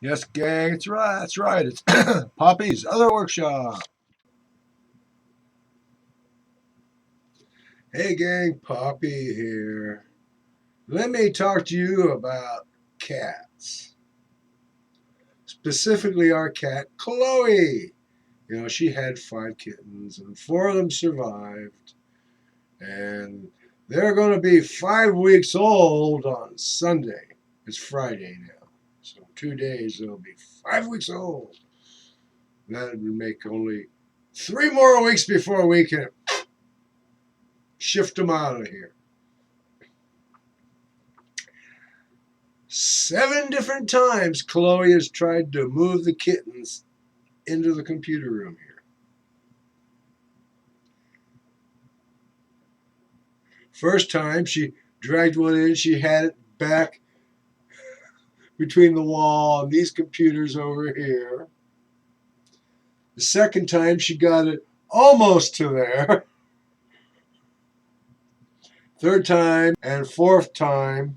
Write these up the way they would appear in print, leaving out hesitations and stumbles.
Yes, gang, it's right. That's right. It's Poppy's other workshop. Hey, gang, Poppy here. Let me talk to you about cats. Specifically, our cat, Chloe. You know, she had 5 kittens, and 4 of them survived. And they're going to be 5 weeks old on Sunday. It's Friday now. So 2 days, they'll be 5 weeks old. That would make only 3 more weeks before we can shift them out of here. 7 different times Chloe has tried to move the kittens into the computer room here. First time she dragged one in, she had it back between the wall and these computers over here. The second time she got it almost to there. Third time and fourth time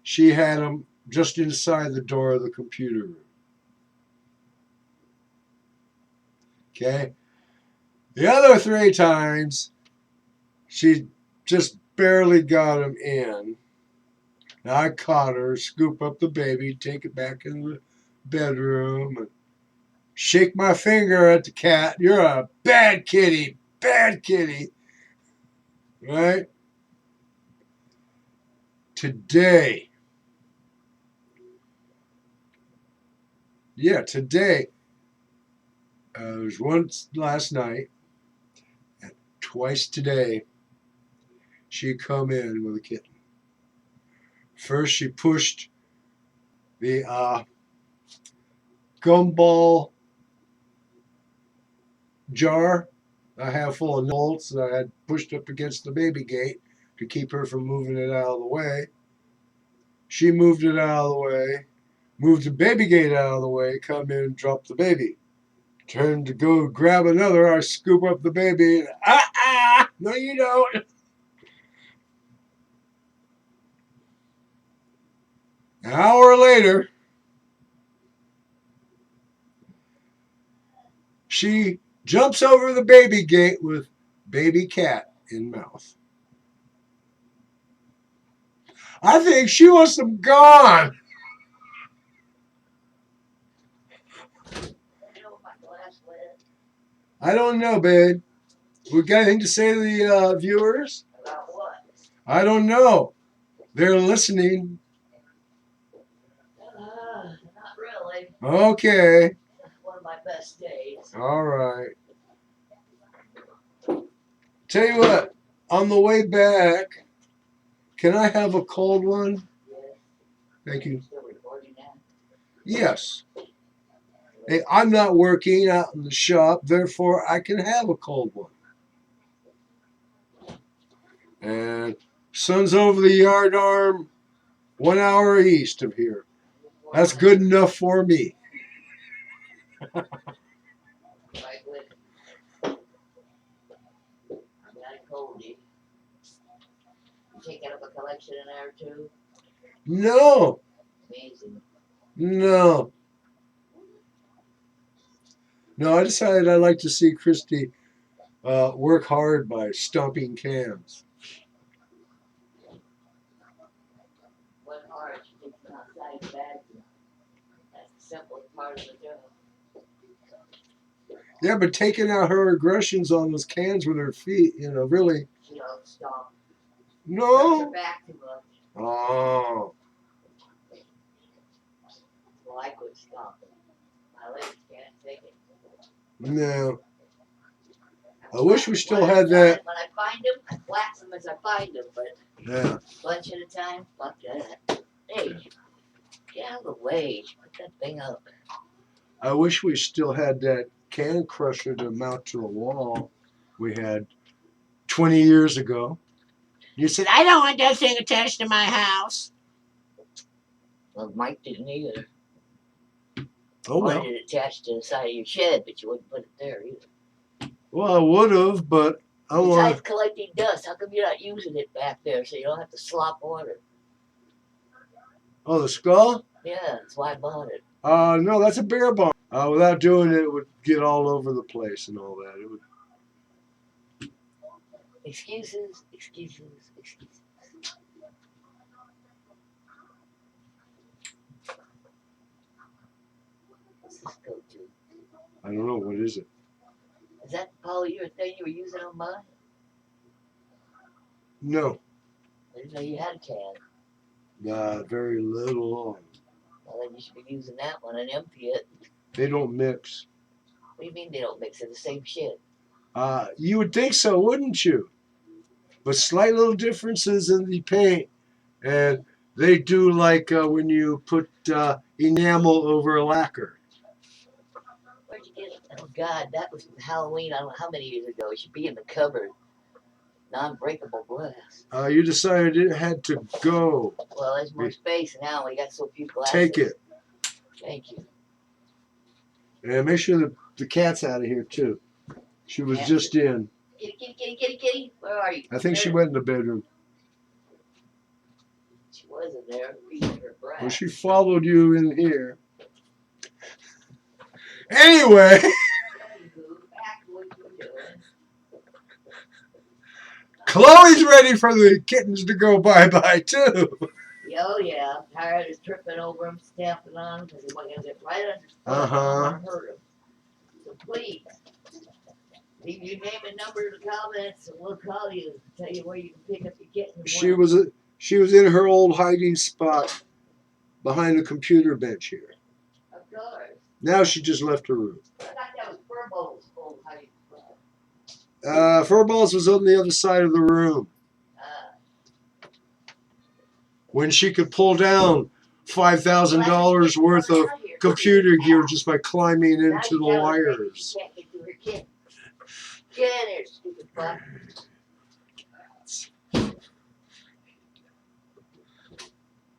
she had them just inside the door of the computer room. Okay? The other 3 times she just barely got him in. Now I caught her, scoop up the baby, take it back in the bedroom, and shake my finger at the cat. You're a bad kitty, bad kitty. Right? Today, there was once last night, and twice today, she come in with a kitten. First, she pushed the gumball jar I have full of bolts that I had pushed up against the baby gate to keep her from moving it out of the way. She moved it out of the way, moved the baby gate out of the way, come in and drop the baby. Turned to go grab another, I scoop up the baby. No you don't. An hour later, she jumps over the baby gate with baby cat in mouth. I think she wants them gone. I don't know, babe. We got anything to say to the viewers? About what? I don't know. They're listening. Not really. Okay. One of my best days. All right. Tell you what, on the way back, can I have a cold one? Yes. Thank you. Still recording now? Yes. Hey, I'm not working out in the shop, therefore I can have a cold one. And sun's over the yard arm 1 hour east of here. That's good enough for me. Right with it. I'm not a coldie. You take out a collection in there too? No, Amazing. no. No, I decided I'd like to see Christy work hard by stomping cans. One hard, she takes them outside the bag. That's the simplest part of the job. Yeah, but taking out her aggressions on those cans with her feet, really. She don't stop. Puts No. her back too much. Oh. Well, I could stop it. My legs can't take it. No. I wish we still had that. When I find them, I whack them as I find them, but Yeah. bunch at a time, fuck that. Hey, get out of the way. Put that thing up. I wish we still had that can crusher to mount to the wall we had 20 years ago. You said, I don't want that thing attached to my house. Well, Mike didn't either. oh, well. Wanted it attached to the side of your shed, but you wouldn't put it there either. Well, I would have, but I want. Besides collecting dust, how come you're not using it back there so you don't have to slop water? Oh, the skull? Yeah, that's why I bought it. No, that's a bear barn. Without doing it, it would get all over the place and all that. It would. Excuses, excuses, excuses. What's this go to? I don't know, what is it? Is that the polyurethane you were using on mine? No, I didn't know you had a can. very little. Well, then you should be using that one and empty it. They don't mix. What do you mean they don't mix? They're the same shit. You would think so, wouldn't you? But slight little differences in the paint, and they do like when you put enamel over a lacquer. Where'd you get it? Oh God, that was Halloween. I don't know how many years ago. It should be in the cupboard. Non-breakable glass. You decided it had to go. Well, there's more space now. We got so few glasses. Take it. Thank you. And make sure the cat's out of here too. She was just in. Kitty, kitty, kitty, kitty, kitty. Where are you? I think she went in the bedroom. She wasn't there. Reaching her breath. Well, she followed you in here. Anyway. Chloe's ready for the kittens to go bye-bye too. Oh yeah, I'm tired of tripping over them, stamping on them, because they want to get right under the foot. Uh-huh. I don't want to hurt them. So please, leave your name and number in the comments, and we'll call you, tell you where you can pick up your kitten. She was in her old hiding spot behind the computer bench here. Of course. Now she just left her room. I thought that was Furbol's old hiding spot. Furballs was on the other side of the room. When she could pull down $5,000 worth of computer gear just by climbing into the wires. Get in here, stupid fuck.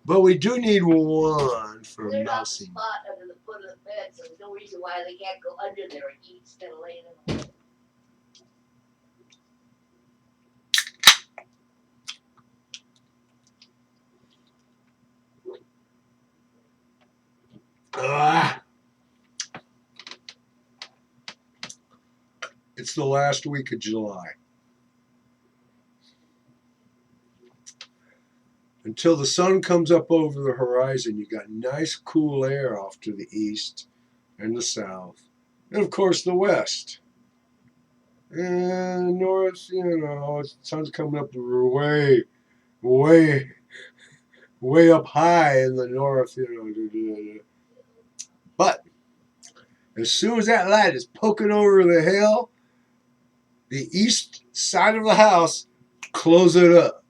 But we do need one for There's not a mousing. spot under the foot of the bed, so there's no reason why they can't go under there and eat instead of laying in the bed. It's the last week of July. Until the sun comes up over the horizon, you got nice cool air off to the east and the south. And of course the west. And north, the sun's coming up way up high in the north, But as soon as that light is poking over the hill, the east side of the house, close it up.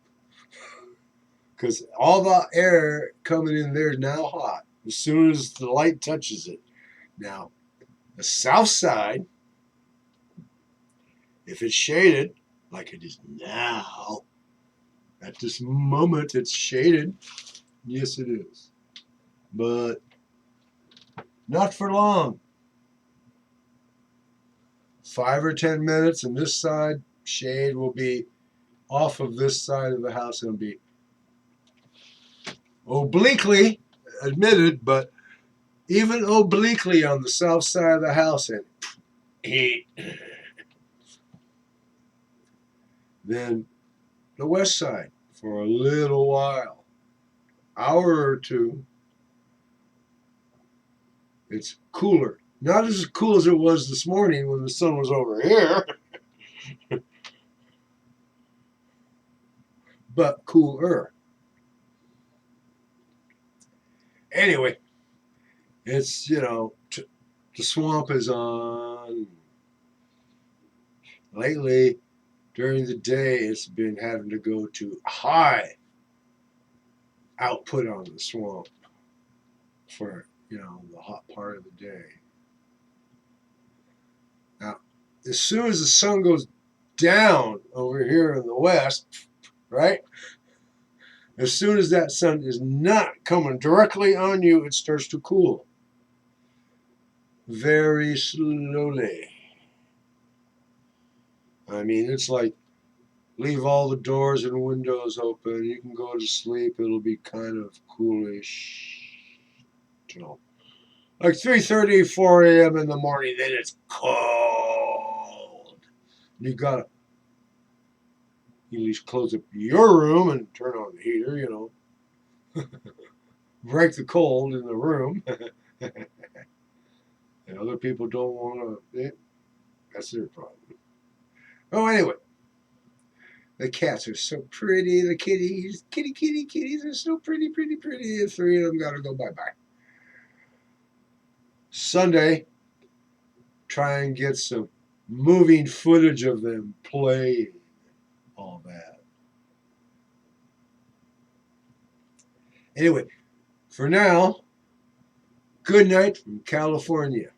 Because all the air coming in there is now hot as soon as the light touches it. Now, the south side, if it's shaded, like it is now, at this moment it's shaded, yes it is. But not for long. 5 or 10 minutes, and this side shade will be off of this side of the house and be obliquely admitted, but even obliquely on the south side of the house and heat. Then the west side for a little while, hour or two, it's cooler. Not as cool as it was this morning when the sun was over here, but cooler. Anyway, it's, the swamp is on. Lately, during the day, it's been having to go to high output on the swamp for, the hot part of the day. Now, as soon as the sun goes down over here in the west, right? As soon as that sun is not coming directly on you, it starts to cool. Very slowly. I mean, it's like leave all the doors and windows open. You can go to sleep. It'll be kind of coolish. like 3:30, 4 a.m. in the morning. Then it's cold. You gotta at least close up your room and turn on the heater. Break the cold in the room. And other people don't want to. That's their problem. Oh, anyway. The cats are so pretty. The kitties, kitties are so pretty. And 3 of them got to go bye-bye. Sunday, try and get some moving footage of them playing. All that. Anyway, for now, good night from California.